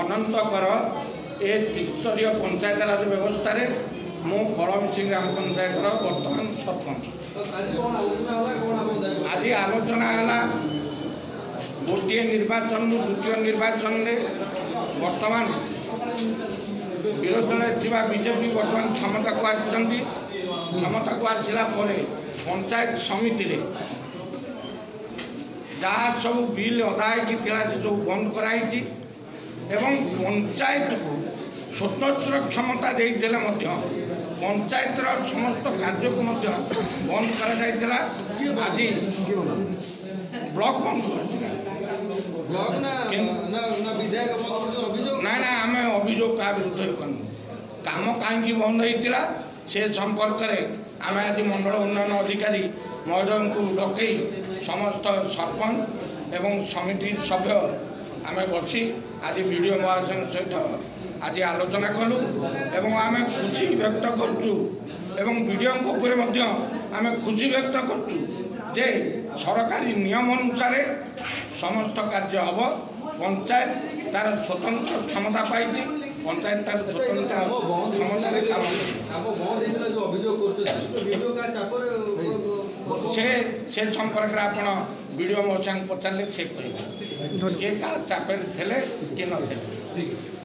अनंतकर ए त्रिस्तरीय पंचायत राज व्यवस्था मु फलमिशी ग्राम पंचायत बर्तमान सरपंच। आज आलोचना है गोटे निर्वाचन द्वितीय निर्वाचन में बर्तमान विरोधी बीजेपी बर्तमान क्षमता को क्षमता को आसला पंचायत समिति रे जहाँ सब बिल अदा सब बंद कराई पंचायत को स्वतंत्र क्षमता देते पंचायत समस्त कार्य को बंद कर आज ब्लॉक बंद ना आम अभियोग क्या विरुद्ध करूँ कम कहीं बंद होता से संपर्क में आम आज मंडल उन्नयन अधिकारी महोदय को डकई समस्त सरपंच एवं समिति सभ्य आम बसी आज वीडियो महाजन सहित आज आलोचना कलु एवं आम खुशी व्यक्त करुँ वीडियो आम खुशी व्यक्त करुँ जे सरकारी नियम अनुसार समस्त कार्य हम पंचायत तार स्वतंत्र क्षमता पाई पंचायत तार स्वतंत्र से संपर्क में आप वीडियो मौसा पचारे से कह चापे थे कि न।